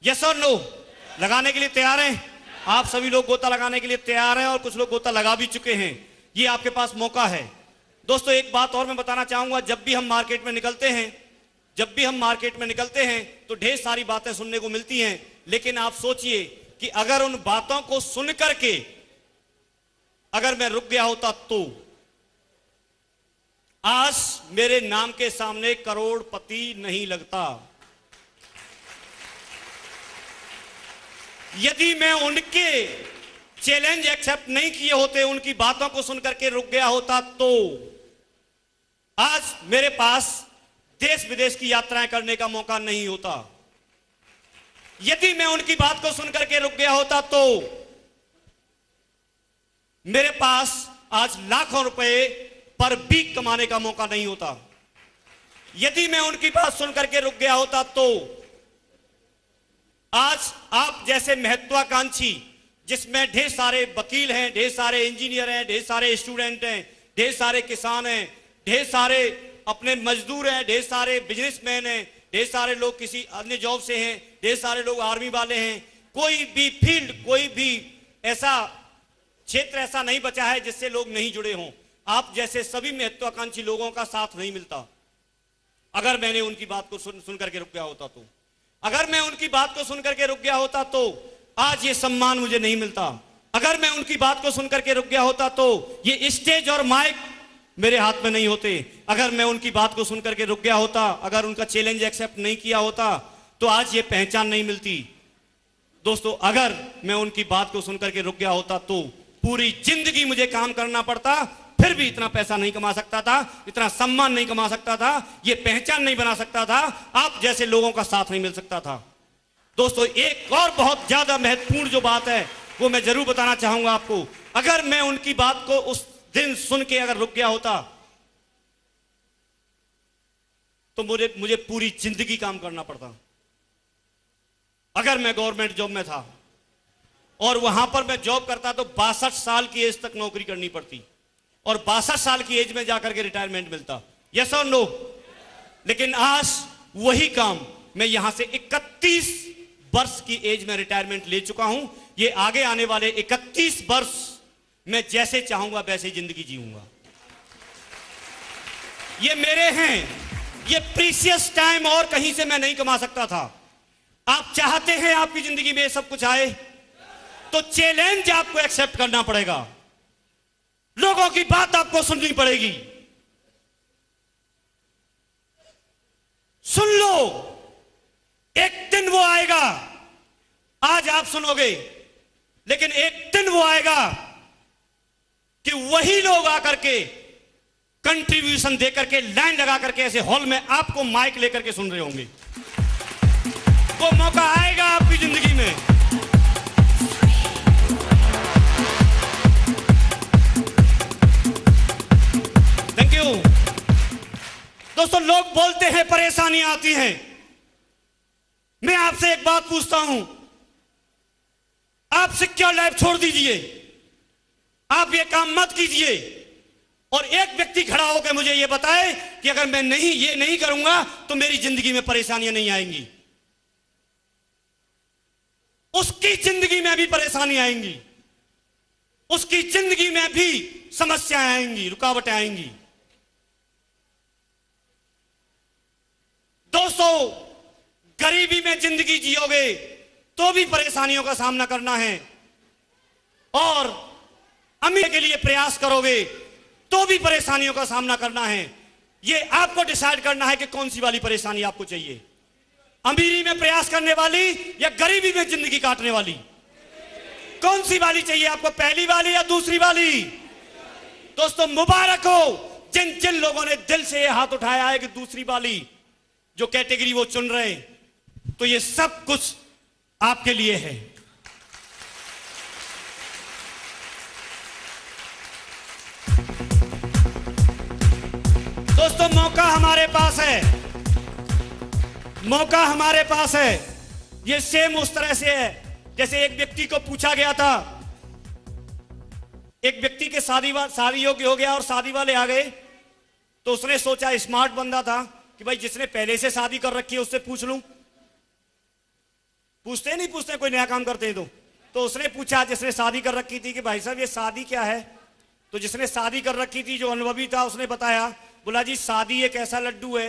Yes और no? लगाने के लिए तैयार हैं? आप सभी लोग गोता लगाने के लिए तैयार हैं और कुछ लोग गोता लगा भी चुके हैं। ये आपके पास मौका है। दोस्तों एक बात और मैं बताना चाहूंगा, जब भी हम मार्केट में निकलते हैं तो ढेर सारी बातें सुनने को मिलती हैं, लेकिन आप सोचिए कि अगर उन बातों को सुन करके अगर मैं रुक गया होता तो आज मेरे नाम के सामने करोड़पति नहीं लगता। यदि मैं उनके चैलेंज एक्सेप्ट नहीं किए होते, उनकी बातों को सुनकर के रुक गया होता तो आज मेरे पास देश विदेश की यात्राएं करने का मौका नहीं होता। यदि मैं उनकी बात को सुनकर के रुक गया होता तो मेरे पास आज लाखों रुपए पर वीक कमाने का मौका नहीं होता। यदि मैं उनकी बात सुनकर के रुक गया होता तो आज आप जैसे महत्वाकांक्षी, जिसमें ढेर सारे वकील हैं, ढेर सारे इंजीनियर हैं, ढेर सारे स्टूडेंट हैं, ढेर सारे किसान हैं, ढेर सारे अपने मजदूर हैं, ढेर सारे बिजनेसमैन हैं, ढेर सारे लोग किसी अन्य जॉब से हैं, ढेर सारे लोग आर्मी वाले हैं। कोई भी फील्ड, कोई भी ऐसा क्षेत्र ऐसा नहीं बचा है जिससे लोग नहीं जुड़े हों। आप जैसे सभी महत्वाकांक्षी लोगों का साथ नहीं मिलता। अगर मैंने उनकी बात को सुन करके रुक गया होता तो, अगर मैं उनकी बात को सुनकर के रुक गया होता तो आज ये सम्मान मुझे नहीं मिलता। अगर मैं उनकी बात को सुनकर के रुक गया होता तो ये स्टेज और माइक मेरे हाथ में नहीं होते। अगर मैं उनकी बात को सुनकर के रुक गया होता, अगर उनका चैलेंज एक्सेप्ट नहीं किया होता तो आज ये पहचान नहीं मिलती। दोस्तों अगर मैं उनकी बात को सुनकर के रुक गया होता तो पूरी जिंदगी मुझे काम करना पड़ता, फिर भी इतना पैसा नहीं कमा सकता था, इतना सम्मान नहीं कमा सकता था, ये पहचान नहीं बना सकता था, आप जैसे लोगों का साथ नहीं मिल सकता था। दोस्तों एक और बहुत ज्यादा महत्वपूर्ण जो बात है वो मैं जरूर बताना चाहूंगा आपको। अगर मैं उनकी बात को उस दिन सुन के अगर रुक गया होता तो मुझे पूरी जिंदगी काम करना पड़ता। अगर मैं गवर्नमेंट जॉब में था और वहां पर मैं जॉब करता तो 62 साल की एज तक नौकरी करनी पड़ती और 62 साल की एज में जाकर के रिटायरमेंट मिलता। यस और नो? लेकिन आज वही काम मैं यहां से 31 वर्ष की एज में रिटायरमेंट ले चुका हूं। ये आगे आने वाले 31 वर्ष मैं जैसे चाहूंगा वैसे जिंदगी जीऊंगा। ये मेरे हैं, ये प्रीशियस टाइम और कहीं से मैं नहीं कमा सकता था। आप चाहते हैं आपकी जिंदगी में सब कुछ आए तो चैलेंज आपको एक्सेप्ट करना पड़ेगा, लोगों की बात आपको सुननी पड़ेगी। सुन लो, एक दिन वो आएगा, आज आप सुनोगे, लेकिन एक दिन वो आएगा कि वही लोग आकर के कंट्रीब्यूशन देकर के लाइन लगा करके ऐसे हॉल में आपको माइक लेकर के सुन रहे होंगे। वो मौका आएगा आपकी जिंदगी में। Thank you. दोस्तों लोग बोलते हैं परेशानियां आती हैं। मैं आपसे एक बात पूछता हूं, आप सिक्योर लाइफ छोड़ दीजिए, आप ये काम मत कीजिए और एक व्यक्ति खड़ा होकर मुझे ये बताए कि अगर मैं ये नहीं करूंगा तो मेरी जिंदगी में परेशानियां नहीं आएंगी। उसकी जिंदगी में भी परेशानी आएंगी, उसकी जिंदगी में भी समस्याएं आएंगी, रुकावटें आएंगी। दोस्तों गरीबी में जिंदगी जियोगे तो भी परेशानियों का सामना करना है और अमीर के लिए प्रयास करोगे तो भी परेशानियों का सामना करना है। ये आपको डिसाइड करना है कि कौन सी वाली परेशानी आपको चाहिए, अमीरी में प्रयास करने वाली या गरीबी में जिंदगी काटने वाली। कौन सी वाली चाहिए आपको, पहली वाली या दूसरी वाली? दोस्तों मुबारक हो जिन जिन लोगों ने दिल से ये हाथ उठाया है कि दूसरी वाली जो कैटेगरी वो चुन रहे हैं, तो ये सब कुछ आपके लिए है। दोस्तों मौका हमारे पास है, मौका हमारे पास है। ये सेम उस तरह से है जैसे एक व्यक्ति को पूछा गया था, एक व्यक्ति के शादी योग्य हो गया और शादी वाले आ गए तो उसने सोचा, स्मार्ट बंदा था, कि भाई जिसने पहले से शादी कर रखी है उससे पूछ लूं। पूछते नहीं पूछते कोई नया काम करते हैं तो उसने पूछा जिसने शादी कर रखी थी कि भाई साहब ये शादी क्या है। तो जिसने शादी कर रखी थी जो अनुभवी था उसने बताया, बोला जी शादी एक ऐसा लड्डू है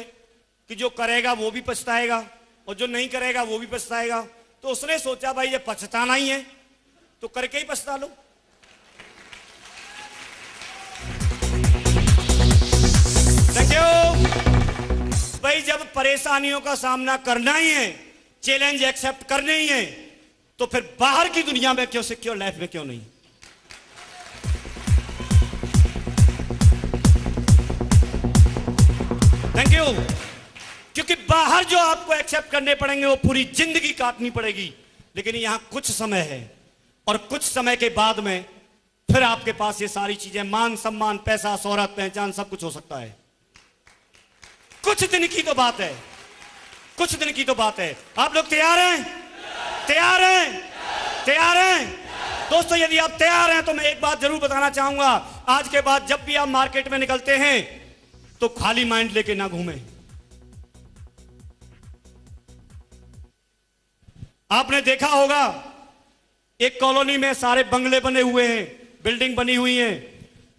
कि जो करेगा वो भी पछताएगा और जो नहीं करेगा वो भी पछताएगा। तो उसने सोचा भाई ये पछताना ही है तो करके ही पछता लो। थैंक यू भाई। जब परेशानियों का सामना करना ही है, चैलेंज एक्सेप्ट करने ही है, तो फिर बाहर की दुनिया में क्यों सिक्योर लाइफ में क्यों नहीं। Thank you. क्योंकि बाहर जो आपको एक्सेप्ट करने पड़ेंगे वो पूरी जिंदगी काटनी पड़ेगी, लेकिन यहां कुछ समय है और कुछ समय के बाद में फिर आपके पास ये सारी चीजें, मान सम्मान, पैसा, शोहरत, पहचान, सब कुछ हो सकता है। कुछ दिन की तो बात है, कुछ दिन की तो बात है। आप लोग तैयार हैं? तैयार हैं? तैयार हैं? दोस्तों यदि आप तैयार हैं तो मैं एक बात जरूर बताना चाहूंगा, आज के बाद जब भी आप मार्केट में निकलते हैं तो खाली माइंड लेके ना घूमें। आपने देखा होगा एक कॉलोनी में सारे बंगले बने हुए हैं, बिल्डिंग बनी हुई है,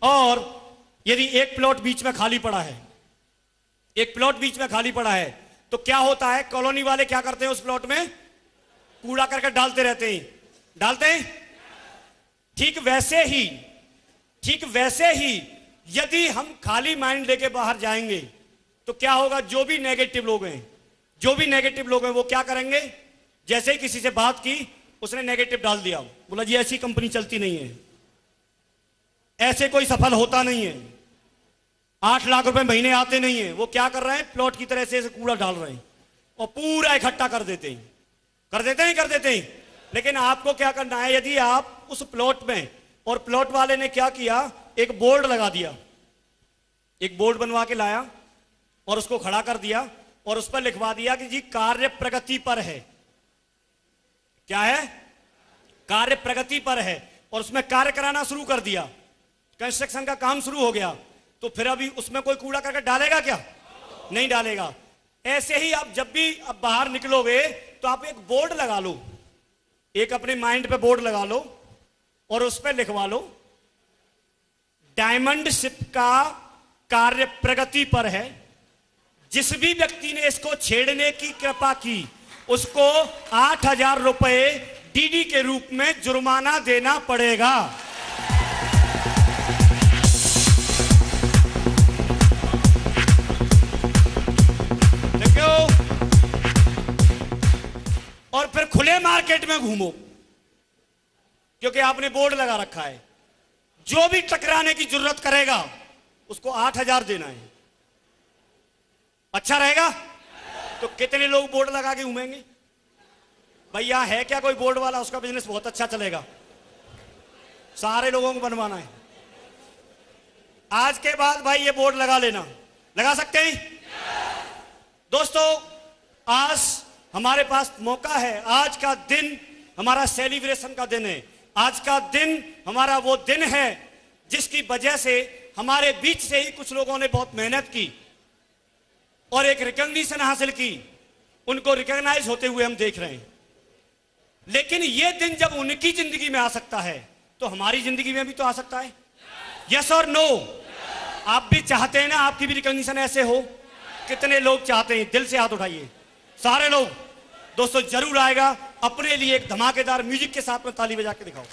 और यदि एक प्लॉट बीच में खाली पड़ा है, एक प्लॉट बीच में खाली पड़ा है, तो क्या होता है, कॉलोनी वाले क्या करते हैं, उस प्लॉट में कूड़ा करके डालते रहते हैं, डालते हैं। ठीक वैसे ही यदि हम खाली माइंड लेके बाहर जाएंगे तो क्या होगा, जो भी नेगेटिव लोग हैं वो क्या करेंगे, जैसे ही किसी से बात की उसने नेगेटिव डाल दिया, बोला जी ऐसी कंपनी चलती नहीं है, ऐसे कोई सफल होता नहीं है, 8 लाख रुपए महीने आते नहीं है। वो क्या कर रहे हैं, प्लॉट की तरह से कूड़ा डाल रहे हैं और पूरा इकट्ठा कर देते हैं। लेकिन आपको क्या करना है, यदि आप उस प्लॉट में, और प्लॉट वाले ने क्या किया, एक बोर्ड लगा दिया, एक बोर्ड बनवा के लाया और उसको खड़ा कर दिया और उस पर लिखवा दिया कि जी कार्य प्रगति पर है। क्या है, कार्य प्रगति पर है, और उसमें कार्य कराना शुरू कर दिया, कंस्ट्रक्शन का काम शुरू हो गया। तो फिर अभी उसमें कोई कूड़ा करके डालेगा क्या? नहीं डालेगा। ऐसे ही आप जब भी अब बाहर निकलोगे तो आप एक बोर्ड लगा लो, एक अपने माइंड पे बोर्ड लगा लो और उस पर लिखवा लो, डायमंड शिप का कार्य प्रगति पर है, जिस भी व्यक्ति ने इसको छेड़ने की कृपा की उसको 8,000 रुपए डीडी के रूप में जुर्माना देना पड़ेगा। देखो, और फिर खुले मार्केट में घूमो, क्योंकि आपने बोर्ड लगा रखा है, जो भी टकराने की जरूरत करेगा उसको 8,000 देना है। अच्छा रहेगा? तो कितने लोग बोर्ड लगा के घूमेंगे? भैया है क्या कोई बोर्ड वाला, उसका बिजनेस बहुत अच्छा चलेगा, सारे लोगों को बनवाना है। आज के बाद भाई ये बोर्ड लगा लेना, लगा सकते हैं? दोस्तों आज हमारे पास मौका है, आज का दिन हमारा सेलिब्रेशन का दिन है, आज का दिन हमारा वो दिन है जिसकी वजह से हमारे बीच से ही कुछ लोगों ने बहुत मेहनत की और एक रिकॉग्निशन हासिल की, उनको रिकॉग्नाइज होते हुए हम देख रहे हैं। लेकिन ये दिन जब उनकी जिंदगी में आ सकता है तो हमारी जिंदगी में भी तो आ सकता है। यस और नो? आप भी चाहते हैं ना आपकी भी रिकॉग्निशन ऐसे हो? कितने लोग चाहते हैं? दिल से हाथ उठाइए सारे लोग। दोस्तों जरूर आएगा, अपने लिए एक धमाकेदार म्यूजिक के साथ में ताली बजा के दिखाओ।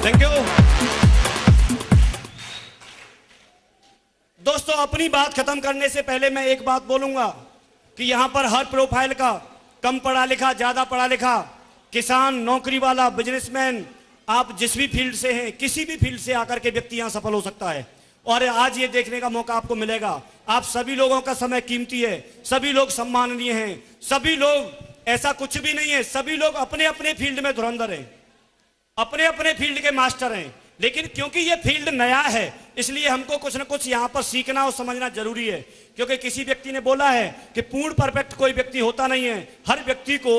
Thank you. दोस्तों अपनी बात खत्म करने से पहले मैं एक बात बोलूंगा कि यहां पर हर प्रोफाइल का, कम पढ़ा लिखा, ज्यादा पढ़ा लिखा, किसान, नौकरी वाला, बिजनेसमैन, आप जिस भी फील्ड से हैं, किसी भी फील्ड से आकर के व्यक्ति यहां सफल हो सकता है। और आज ये देखने का मौका आपको मिलेगा, आप सभी लोगों का समय कीमती है, सभी लोग सम्माननीय हैं, सभी लोग, ऐसा कुछ भी नहीं है, सभी लोग अपने अपने फील्ड में धुरंधर हैं, अपने अपने फील्ड के मास्टर हैं। लेकिन क्योंकि ये फील्ड नया है इसलिए हमको कुछ ना कुछ यहां पर सीखना और समझना जरूरी है। क्योंकि किसी व्यक्ति ने बोला है कि पूर्ण परफेक्ट कोई व्यक्ति होता नहीं है, हर व्यक्ति को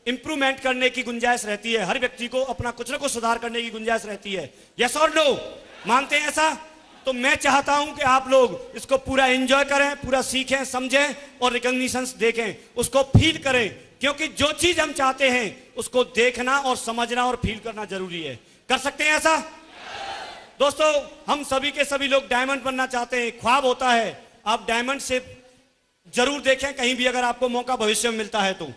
इंप्रूवमेंट करने की गुंजाइश रहती है, हर व्यक्ति को अपना कुछ ना कुछ सुधार करने की गुंजाइश रहती है। यस और नो? मानते हैं ऐसा? तो मैं चाहता हूं कि आप लोग इसको पूरा एंजॉय करें, पूरा सीखें, समझें और रिकॉग्निशंस देखें, उसको फील करें, क्योंकि जो चीज हम चाहते हैं उसको देखना और समझना और फील करना जरूरी है। कर सकते हैं ऐसा? दोस्तों, हम सभी के सभी लोग डायमंड बनना चाहते हैं, ख्वाब होता है। आप डायमंड से जरूर देखें कहीं भी, अगर आपको मौका भविष्य में मिलता है तो।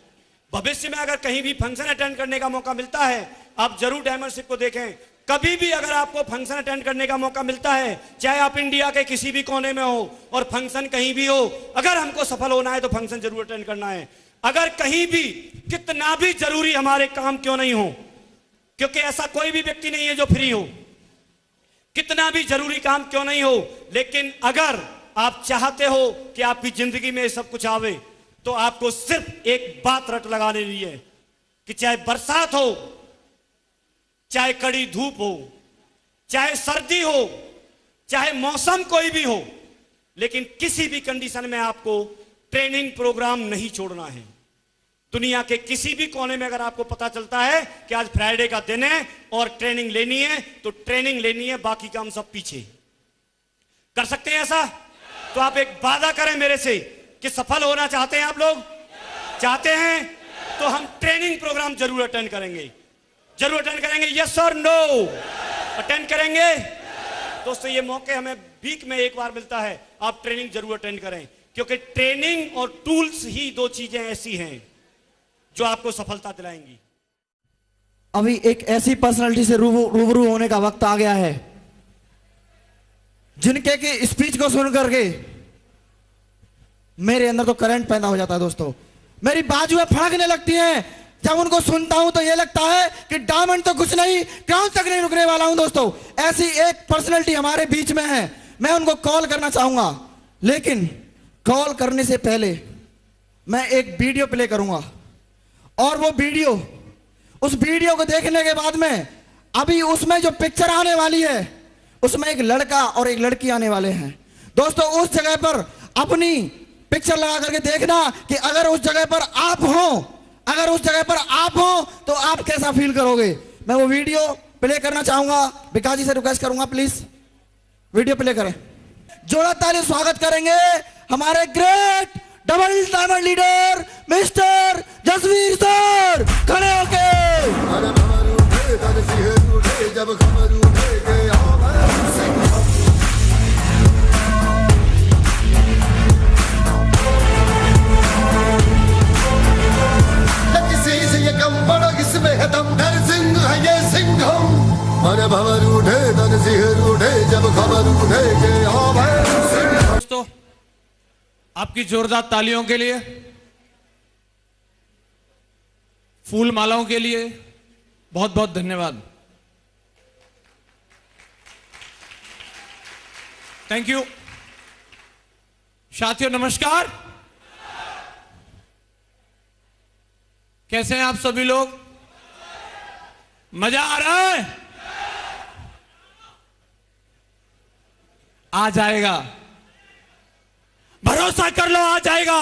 भविष्य में अगर कहीं भी फंक्शन अटेंड करने का मौका मिलता है, आप जरूर डायमंड शिप को देखें। कभी भी अगर आपको फंक्शन अटेंड करने का मौका मिलता है, चाहे आप इंडिया के किसी भी कोने में हो और फंक्शन कहीं भी हो, अगर हमको सफल होना है तो फंक्शन जरूर अटेंड करना है। अगर कहीं भी कितना भी जरूरी हमारे काम क्यों नहीं हो, क्योंकि ऐसा कोई भी व्यक्ति नहीं है जो फ्री हो, कितना भी जरूरी काम क्यों नहीं हो, लेकिन अगर आप चाहते हो कि आपकी जिंदगी में सब कुछ आवे, तो आपको सिर्फ एक बात रट लगा लेनी है कि चाहे बरसात हो, चाहे कड़ी धूप हो, चाहे सर्दी हो, चाहे मौसम कोई भी हो, लेकिन किसी भी कंडीशन में आपको ट्रेनिंग प्रोग्राम नहीं छोड़ना है। दुनिया के किसी भी कोने में अगर आपको पता चलता है कि आज फ्राइडे का दिन है और ट्रेनिंग लेनी है, तो ट्रेनिंग लेनी है, बाकी काम सब पीछे। कर सकते हैं ऐसा? तो आप एक वादा करें मेरे से कि सफल होना चाहते हैं आप लोग? चाहते हैं तो हम ट्रेनिंग प्रोग्राम जरूर अटेंड करेंगे, जरूर अटेंड करेंगे। यस और नो? अटेंड करेंगे? दोस्तों, ये मौके हमें वीक में एक बार मिलता है, आप ट्रेनिंग जरूर अटेंड करें, क्योंकि ट्रेनिंग और टूल्स ही दो चीजें ऐसी हैं जो आपको सफलता दिलाएंगी। अभी एक ऐसी पर्सनालिटी से रूबरू होने का वक्त आ गया है जिनके की स्पीच को सुन करके मेरे अंदर तो करंट पैदा हो जाता है। दोस्तों, मेरी बाजुएं फड़कने लगती हैं जब उनको सुनता हूं, तो ये लगता है कि डायमंड तो कुछ नहीं, ग्राउंड तक नहीं रुकने वाला हूं। दोस्तों, ऐसी एक पर्सनालिटी हमारे बीच में है, मैं उनको कॉल करना चाहूंगा, लेकिन कॉल करने से पहले मैं एक वीडियो प्ले करूंगा, और वो वीडियो, उस वीडियो को देखने के बाद में अभी उसमें जो पिक्चर आने वाली है, उसमें एक लड़का और एक लड़की आने वाले हैं। दोस्तों, उस जगह पर अपनी पिक्चर लगा करके देखना कि अगर उस जगह पर आप हो, अगर उस जगह पर आप हो तो आप कैसा फील करोगे। मैं वो वीडियो प्ले करना चाहूंगा, विकास जी से रिक्वेस्ट करूंगा प्लीज वीडियो प्ले करें। जोड़ा ताली स्वागत करेंगे हमारे great double diamond leader mister Jasvir sir, खड़े होके। दोस्तों, आपकी जोरदार तालियों के लिए, फूल मालाओं के लिए बहुत बहुत धन्यवाद। Thank you. साथियों, नमस्कार। कैसे हैं आप सभी लोग? मजा आ रहा है? आ जाएगा, भरोसा कर लो, आ जाएगा।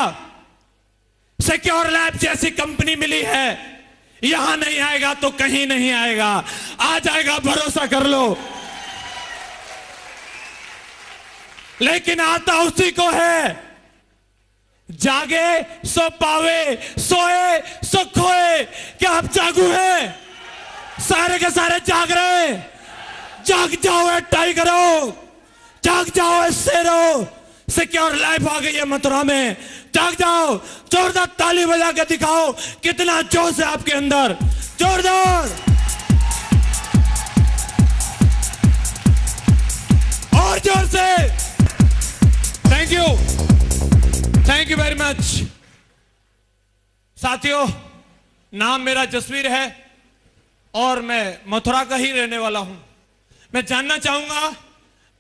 सिक्योर लैब जैसी कंपनी मिली है, यहां नहीं आएगा तो कहीं नहीं आएगा, आ जाएगा, भरोसा कर लो। लेकिन आता उसी को है, जागे सो पावे, सोए सो खोए। क्या आप जागू हैं? सारे के सारे जाग रहे हैं? जाग जाओ टाइगरों, जाग जाओ शेरों। सिक्योर लाइफ आ गई है मथुरा में, जाग जाओ। जोरदार ताली बजा के दिखाओ कितना जोश है आपके अंदर, जोरदार। और जोर से। Thank you very much. साथियों, नाम मेरा जसवीर है और मैं मथुरा का ही रहने वाला हूं। मैं जानना चाहूंगा,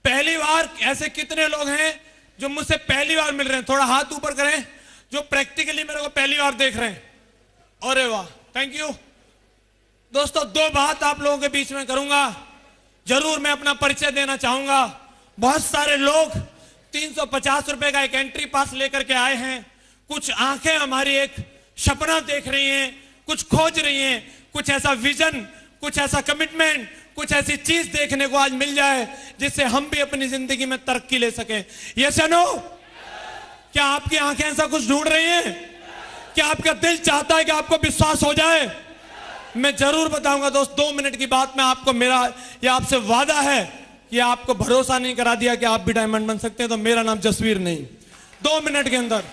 पहली बार ऐसे कितने लोग हैं जो मुझसे पहली बार मिल रहे हैं? थोड़ा हाथ ऊपर करें जो प्रैक्टिकली मेरे को पहली बार देख रहे हैं। अरे वाह, थैंक यू। दोस्तों, दो बात आप लोगों के बीच में करूंगा। जरूर मैं अपना परिचय देना चाहूंगा। बहुत सारे लोग 350 रुपए का एक एंट्री पास लेकर के आए हैं। कुछ आंखें हमारी एक सपना देख रही हैं, कुछ खोज रही हैं, कुछ ऐसा विजन, कुछ ऐसा कमिटमेंट, कुछ ऐसी चीज देखने को आज मिल जाए जिससे हम भी अपनी जिंदगी में तरक्की ले सके। यस या नो? क्या आपकी आंखें ऐसा कुछ ढूंढ रही हैं? क्या आपका दिल चाहता है कि आपको विश्वास हो जाए? मैं जरूर बताऊंगा दोस्त, 2 मिनट की बात में आपको, मेरा ये आपसे वादा है कि आपको भरोसा नहीं करा दिया कि आप भी डायमंड बन सकते हैं तो मेरा नाम जसवीर नहीं। 2 मिनट के अंदर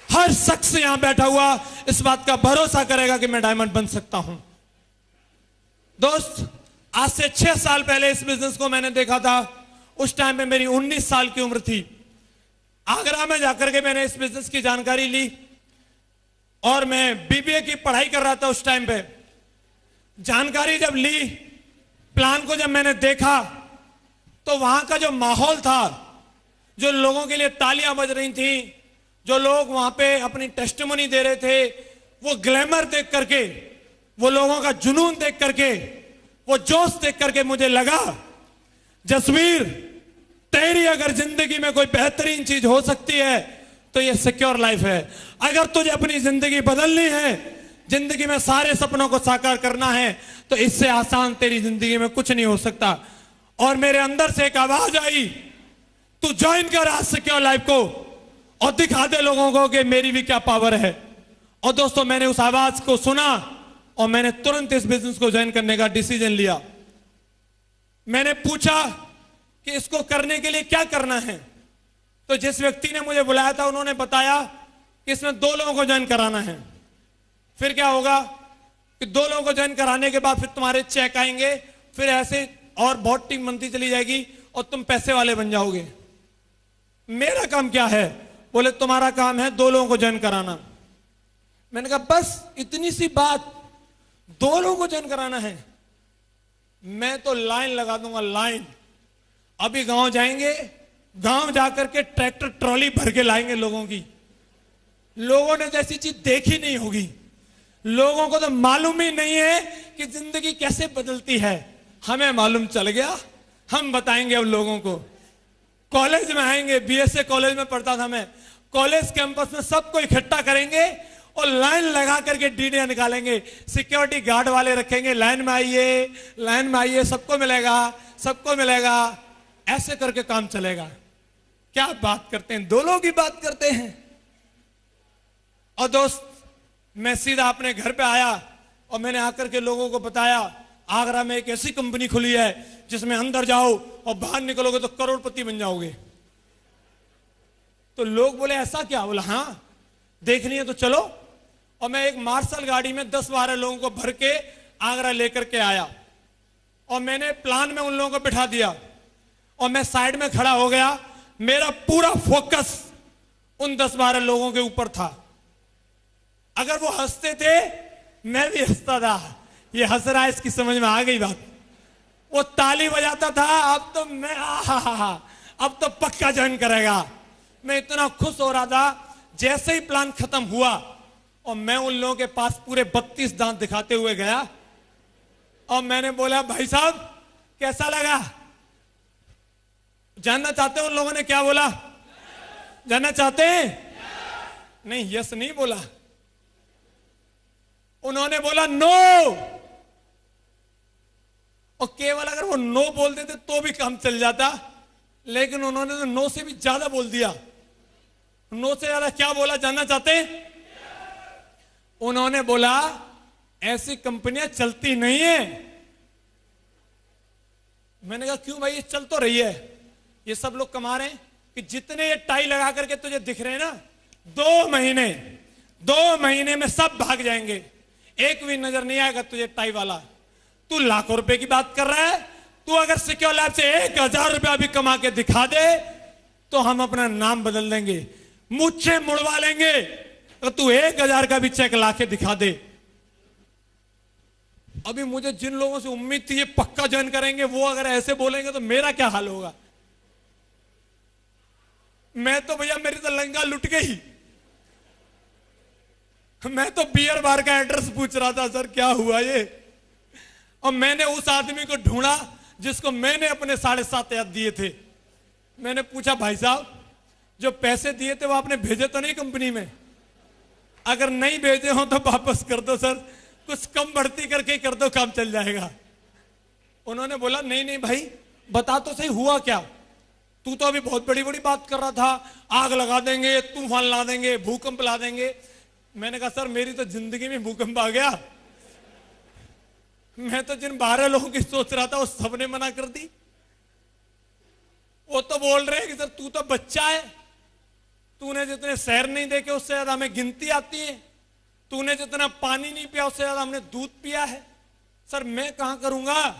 हर शख्स यहां बैठा हुआ इस बात का भरोसा करेगा कि मैं डायमंड बन सकता हूं। दोस्त, आज से 6 साल पहले इस बिजनेस को मैंने देखा था। उस टाइम में मेरी 19 साल की उम्र थी। आगरा में जाकर के मैंने इस बिजनेस की जानकारी ली और मैं बीबीए की पढ़ाई कर रहा था उस टाइम पे। जानकारी जब ली, प्लान को जब मैंने देखा, तो वहां का जो माहौल था, जो लोगों के लिए तालियां बज रही थी, जो लोग वहां पे अपनी टेस्टिमोनी दे रहे थे, वो ग्लैमर देख करके, वो लोगों का जुनून देख करके, वो जोश देख करके मुझे लगा, जसवीर, तेरी अगर जिंदगी में कोई बेहतरीन चीज हो सकती है तो ये सिक्योर लाइफ है। अगर तुझे अपनी जिंदगी बदलनी है, जिंदगी में सारे सपनों को साकार करना है, तो इससे आसान तेरी जिंदगी में कुछ नहीं हो सकता। और मेरे अंदर से एक आवाज आई, तू ज्वाइन कर आज सिक्योर लाइफ को और दिखा दे लोगों को कि मेरी भी क्या पावर है। और दोस्तों, मैंने उस आवाज को सुना और मैंने तुरंत इस बिजनेस को ज्वाइन करने का डिसीजन लिया। मैंने पूछा कि इसको करने के लिए क्या करना है, तो जिस व्यक्ति ने मुझे बुलाया था उन्होंने बताया कि इसमें 2 लोगों को ज्वाइन कराना है। फिर क्या होगा कि 2 लोगों को ज्वाइन कराने के बाद फिर तुम्हारे चेक आएंगे, फिर ऐसे और बहुत टीम बनती चली जाएगी और तुम पैसे वाले बन जाओगे। मेरा काम क्या है? बोले तुम्हारा काम है 2 लोगों को ज्वाइन कराना। मैंने कहा बस इतनी सी बात, 2 लोगों को ज्वाइन कराना है? मैं तो लाइन लगा दूंगा, लाइन। अभी गांव जाएंगे, गांव जाकर के ट्रैक्टर ट्रॉली भर के लाएंगे लोगों की। लोगों ने जैसी चीज देखी नहीं होगी, लोगों को तो मालूम ही नहीं है कि जिंदगी कैसे बदलती है। हमें मालूम चल गया, हम बताएंगे अब लोगों को। कॉलेज में आएंगे, बीएसए कॉलेज में पढ़ता था मैं, कॉलेज कैंपस में सबको इकट्ठा करेंगे और लाइन लगा करके डीडे निकालेंगे। सिक्योरिटी गार्ड वाले रखेंगे, लाइन में आइए, लाइन में आइए, सबको मिलेगा, सबको मिलेगा। ऐसे करके काम चलेगा। क्या बात करते हैं, 2 लोगों की बात करते हैं। और दोस्त, मैं सीधा अपने घर पे आया और मैंने आकर के लोगों को बताया, आगरा में एक ऐसी कंपनी खुली है जिसमें अंदर जाओ और बाहर निकलोगे तो करोड़पति बन जाओगे। तो लोग बोले ऐसा क्या? बोला हाँ, देखनी है तो चलो। और मैं एक मार्शल गाड़ी में 10-12 लोगों को भर के आगरा लेकर के आया और मैंने प्लान में उन लोगों को बिठा दिया और मैं साइड में खड़ा हो गया। मेरा पूरा फोकस उन 10-12 लोगों के ऊपर था। अगर वो हंसते थे, मैं भी हंसता था। ये हंस रहा है, इसकी समझ में आ गई बात। वो ताली बजाता था, अब तो मैं अब तो पक्का ज्वाइन करेगा। मैं इतना खुश हो रहा था। जैसे ही प्लान खत्म हुआ और मैं उन लोगों के पास पूरे 32 दांत दिखाते हुए गया और मैंने बोला, भाई साहब कैसा लगा? जानना चाहते हैं? उन लोगों ने क्या बोला? जानना चाहते हैं? नहीं, यस नहीं बोला, उन्होंने बोला नो। और केवल अगर वो नो बोल देते तो भी काम चल जाता, लेकिन उन्होंने तो नो से भी ज्यादा बोल दिया। नो से ज्यादा क्या बोला, जानना चाहते हैं? उन्होंने बोला ऐसी कंपनियां चलती नहीं है। मैंने कहा क्यों भाई? ये चल तो रही है, ये सब लोग कमा रहे हैं कि जितने ये टाई लगा करके तुझे दिख रहे हैं ना, 2 महीने में सब भाग जाएंगे, एक भी नजर नहीं आएगा तुझे टाई वाला। तू लाखों रुपए की बात कर रहा है, तू अगर सिक्योर लैब से 1000 रुपया भी कमा के दिखा दे तो हम अपना नाम बदल देंगे, मुझसे मुड़वा लेंगे। तो तू 1000 का भी चेक लाके दिखा दे। अभी मुझे जिन लोगों से उम्मीद थी ये पक्का ज्वाइन करेंगे, वो अगर ऐसे बोलेंगे तो मेरा क्या हाल होगा? मैं तो भैया, मेरी तो लंगा लुट गई। मैं तो बियर बार का एड्रेस पूछ रहा था, सर क्या हुआ ये? और मैंने उस आदमी को ढूंढा जिसको मैंने अपने 7.5 दिए थे। मैंने पूछा, भाई साहब जो पैसे दिए थे वो आपने भेजे तो नहीं कंपनी में? अगर नहीं भेजे हो तो वापस कर दो सर, कुछ कम बढ़ती करके कर दो, काम चल जाएगा। उन्होंने बोला नहीं नहीं भाई, बता तो सही हुआ क्या? तू तो अभी बहुत बड़ी बड़ी बात कर रहा था, आग लगा देंगे, तूफान ला देंगे, भूकंप ला देंगे। मैंने कहा सर मेरी तो जिंदगी में भूकंप आ गया। मैं तो जिन 12 लोगों की सोच रहा था वो सबने मना कर दी। वो तो बोल रहे हैं कि सर तू तो बच्चा है, तूने जितने शहर नहीं देखे उससे ज्यादा हमें गिनती आती है, तूने जितना पानी नहीं पिया उससे ज्यादा हमने दूध पिया है। सर मैं कहां करूंगा?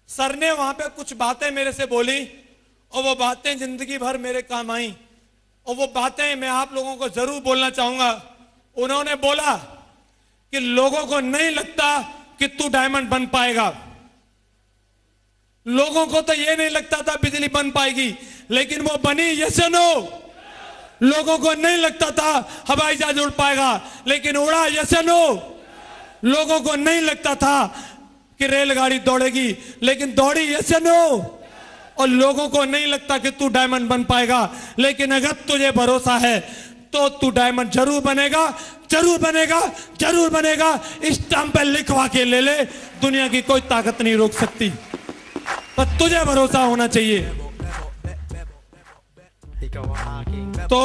सर ने वहां पे कुछ बातें मेरे से बोली और वो बातें जिंदगी भर मेरे काम आई, और वो बातें मैं आप लोगों को जरूर बोलना चाहूंगा। उन्होंने बोला कि लोगों को नहीं लगता कि तू डायमंड बन पाएगा, लोगों को तो ये नहीं लगता था बिजली बन पाएगी, लेकिन वो बनी। यस या नो? लोगों को नहीं लगता था हवाई जहाज उड़ पाएगा, लेकिन उड़ा। यस या नो? लोगों को नहीं लगता था कि रेलगाड़ी दौड़ेगी, लेकिन दौड़ी। यस या नो? और लोगों को नहीं लगता कि तू डायमंड बन पाएगा, लेकिन अगर तुझे भरोसा है तो तू डायमंड जरूर बनेगा, जरूर बनेगा, जरूर बनेगा। स्टैंप पे लिखवा के ले ले, दुनिया की कोई ताकत नहीं रोक सकती, पर तुझे भरोसा होना चाहिए। तो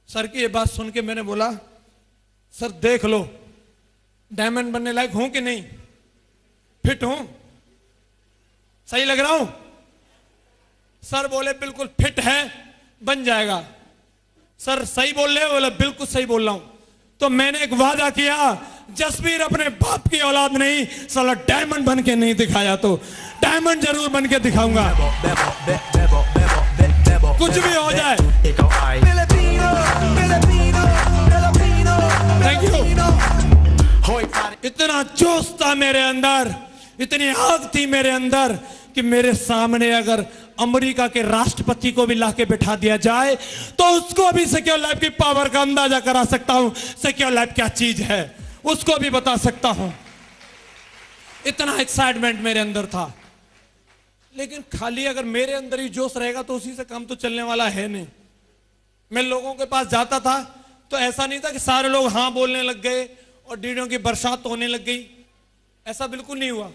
सर की ये बात सुन के मैंने बोला सर देख लो डायमंड बनने लायक हूं कि नहीं, फिट हूं, सही लग रहा हूं? सर बोले बिल्कुल फिट है, बन जाएगा। सर सही बोल रहे हो? बोले बिल्कुल सही बोल रहा हूं। तो मैंने एक वादा किया, जसवीर अपने बाप की औलाद नहीं, साला डायमंड बन के नहीं दिखाया तो डायमंड जरूर बन के दिखाऊंगा, कुछ भी हो जाए। Thank you. इतना जोश था मेरे अंदर, इतनी आग थी मेरे अंदर कि मेरे सामने अगर अमेरिका के राष्ट्रपति को भी लाके बिठा दिया जाए तो उसको भी सिक्योर लाइफ की पावर का अंदाजा करा सकता हूं। सिक्योर लाइफ क्या चीज है उसको भी बता सकता हूं। इतना एक्साइटमेंट मेरे अंदर था, लेकिन खाली अगर मेरे अंदर ही जोश रहेगा तो उसी से काम तो चलने वाला है नहीं। मैं लोगों के पास जाता था तो ऐसा नहीं था कि सारे लोग हाँ बोलने लग गए और डीडों की बरसात होने लग गई, ऐसा बिल्कुल नहीं हुआ।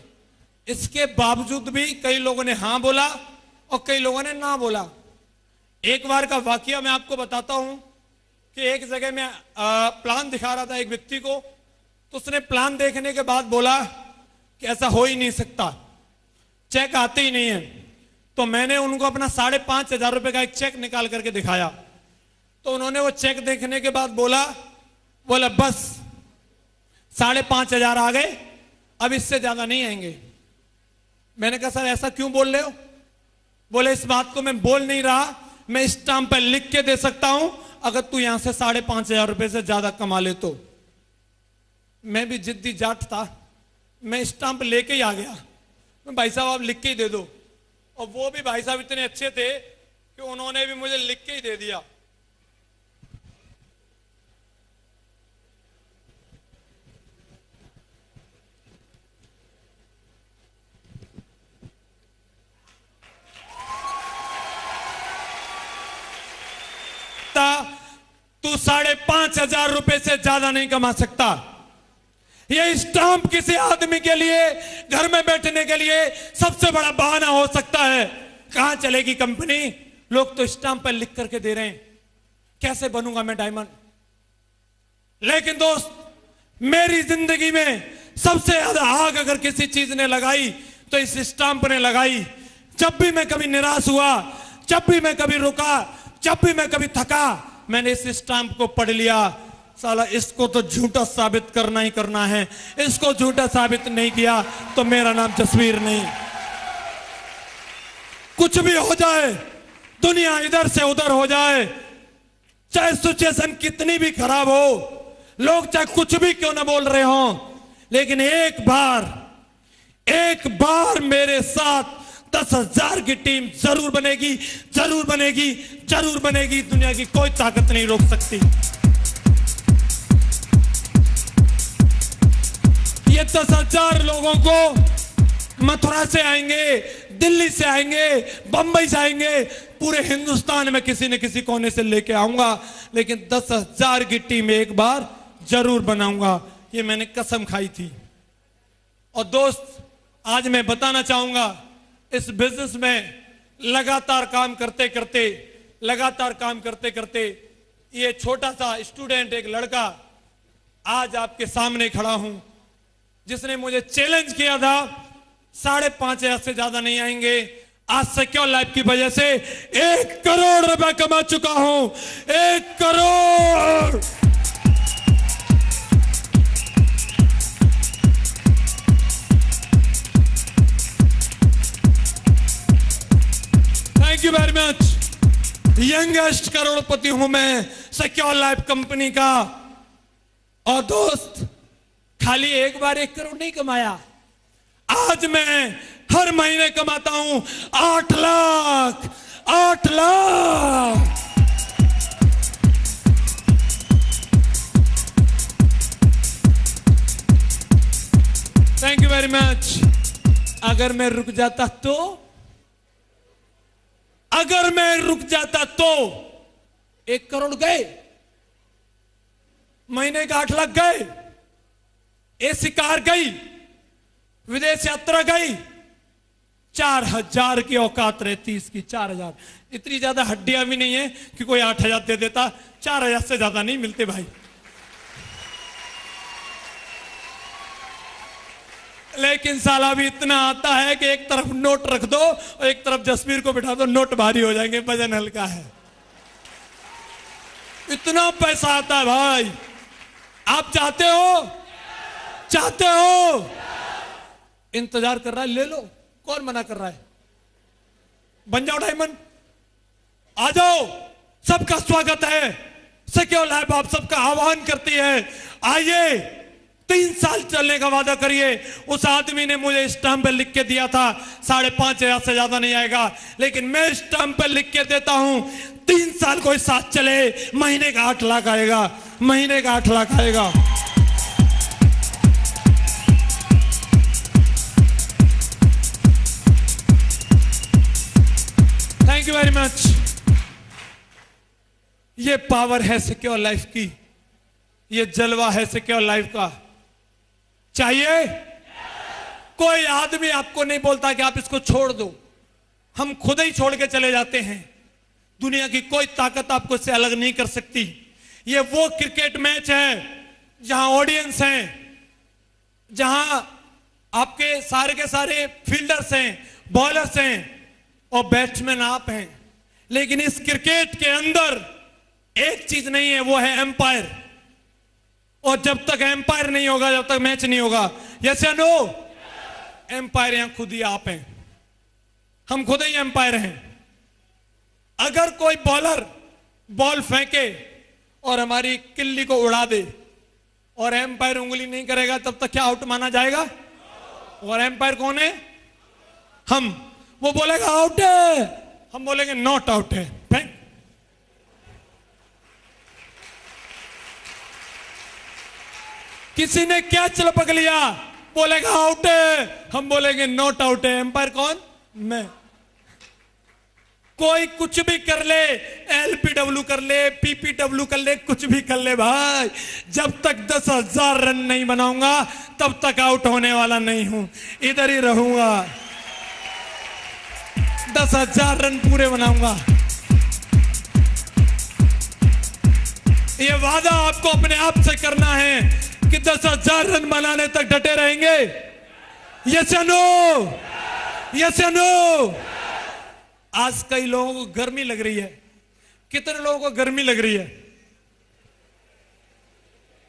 इसके बावजूद भी कई लोगों ने हाँ बोला और कई लोगों ने ना बोला। एक बार का वाकया मैं आपको बताता हूं कि एक जगह में प्लान दिखा रहा था एक व्यक्ति को, तो उसने प्लान देखने के बाद बोला कि ऐसा हो ही नहीं सकता, चेक आते ही नहीं है। तो मैंने उनको अपना 5,500 रुपए का एक चेक निकाल करके दिखाया, तो उन्होंने वो चेक देखने के बाद बोला बस 5,500 आ गए, अब इससे ज्यादा नहीं आएंगे। मैंने कहा सर ऐसा क्यों बोल रहे हो? बोले इस बात को मैं बोल नहीं रहा, मैं स्टाम्प पर लिख के दे सकता हूं अगर तू यहां से 5,500 रुपए से ज्यादा कमा ले तो। मैं भी जिद्दी जाट था, मैं स्टाम्प लेके ही आ गया। मैं भाई साहब आप लिख के ही दे दो, और वो भी भाई साहब इतने अच्छे थे कि उन्होंने भी मुझे लिख के ही दे दिया। तू 5,500 रुपए से ज्यादा नहीं कमा सकता। यह स्टाम्प किसी आदमी के लिए घर में बैठने के लिए सबसे बड़ा बहाना हो सकता है। कहां चलेगी कंपनी? लोग तो स्टाम्प पर लिख करके दे रहे हैं, कैसे बनूंगा मैं डायमंड? लेकिन दोस्त, मेरी जिंदगी में सबसे ज्यादा आग अगर किसी चीज ने लगाई तो इस स्टाम्प ने लगाई। जब भी मैं कभी निराश हुआ, जब भी मैं कभी रुका, जब भी मैं कभी थका, मैंने इस स्टाम्प को पढ़ लिया। साला इसको तो झूठा साबित करना ही करना है, इसको झूठा साबित नहीं किया तो मेरा नाम जसवीर नहीं। कुछ भी हो जाए, दुनिया इधर से उधर हो जाए, चाहे सिचुएशन कितनी भी खराब हो, लोग चाहे कुछ भी क्यों ना बोल रहे हो, लेकिन एक बार मेरे साथ 10,000 की टीम जरूर बनेगी, जरूर बनेगी, जरूर बनेगी। दुनिया की कोई ताकत नहीं रोक सकती। ये 10,000 लोगों को मथुरा से आएंगे, दिल्ली से आएंगे, बंबई से आएंगे, पूरे हिंदुस्तान में किसी न किसी कोने से लेके आऊंगा, लेकिन 10,000 की टीम एक बार जरूर बनाऊंगा, ये मैंने कसम खाई थी। और दोस्त, आज मैं बताना चाहूंगा, इस बिजनेस में लगातार काम करते करते ये छोटा सा स्टूडेंट, एक लड़का आज आपके सामने खड़ा हूं, जिसने मुझे चैलेंज किया था 5,500 से ज्यादा नहीं आएंगे। आज सिक्योर लाइफ की वजह से 1 करोड़ रुपए कमा चुका हूं। 1 crore. Thank you very much. Youngest करोड़पति हूं मैं सिक्योर लाइफ कंपनी का। और दोस्त, खाली एक बार 1 करोड़ नहीं कमाया, आज मैं हर महीने कमाता हूं 8 lakh. 8 lakh. Thank you very much. अगर मैं रुक जाता तो 1 करोड़ गए, महीने का 8 लाख गए, ऐसी कार गई, विदेश यात्रा गई, 4,000 की औकात रहती इसकी। 4,000। इतनी ज्यादा हड्डियां भी नहीं है कि कोई 8,000 दे देता। 4,000 से ज्यादा नहीं मिलते भाई। लेकिन साला भी इतना आता है कि एक तरफ नोट रख दो और एक तरफ जसवीर को बिठा दो, नोट भारी हो जाएंगे, वजन हल्का है। इतना पैसा आता है भाई। आप चाहते हो? इंतजार कर रहा है, ले लो। कौन मना कर रहा है? बन जाओ डायमंड, आ जाओ। सबका स्वागत है। सिक्योर लाइफ आप सबका आह्वान करती है, आइए। 3 साल चलने का वादा करिए। उस आदमी ने मुझे स्टैंप पे लिख के दिया था 5,500 से ज्यादा नहीं आएगा, लेकिन मैं स्टैंप पे लिख के देता हूं 3 साल कोई साथ चले, महीने का 8 लाख आएगा। महीने का 8 लाख आएगा। Thank you very much. ये पावर है सिक्योर लाइफ की, ये जलवा है सिक्योर लाइफ का। चाहिए? कोई आदमी आपको नहीं बोलता कि आप इसको छोड़ दो, हम खुद ही छोड़ के चले जाते हैं। दुनिया की कोई ताकत आपको इससे अलग नहीं कर सकती। ये वो क्रिकेट मैच है जहां ऑडियंस हैं, जहां आपके सारे के सारे फील्डर्स हैं, बॉलर्स हैं और बैट्समैन आप हैं। लेकिन इस क्रिकेट के अंदर एक चीज नहीं है, वो है एम्पायर। और जब तक एम्पायर नहीं होगा, जब तक मैच नहीं होगा। यस या नो? एम्पायर यहां खुद ही आप हैं, हम खुद ही एम्पायर हैं। अगर कोई बॉलर बॉल फेंके और हमारी किल्ली को उड़ा दे और एम्पायर उंगली नहीं करेगा, तब तक क्या आउट माना जाएगा? और एम्पायर कौन है? हम। वो बोलेगा आउट है, हम बोलेंगे नॉट आउट है। फेंक। किसी ने कैच लपक लिया, बोलेगा आउट है, हम बोलेंगे नॉट आउट है। एम्पायर कौन? मैं। कोई कुछ भी कर ले, एलपीडब्ल्यू कर ले, पीपीडब्ल्यू कर ले, कुछ भी कर ले भाई, जब तक 10,000 रन नहीं बनाऊंगा तब तक आउट होने वाला नहीं हूं। इधर ही रहूंगा, 10,000 रन पूरे बनाऊंगा। ये वादा आपको अपने आप से करना है कि 10,000 रन बनाने तक डटे रहेंगे। यस या नो? यस या नो? आज कई लोगों को गर्मी लग रही है। कितने लोगों को गर्मी लग रही है?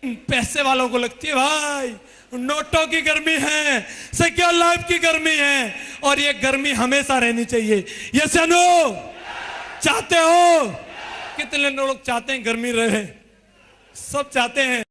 पैसे वालों को लगती है भाई। नोटों की गर्मी है, सिक्योर लाइफ की गर्मी है, और ये गर्मी हमेशा रहनी चाहिए। यस या नो? चाहते हो? कितने लोग चाहते हैं गर्मी रहे? सब चाहते हैं।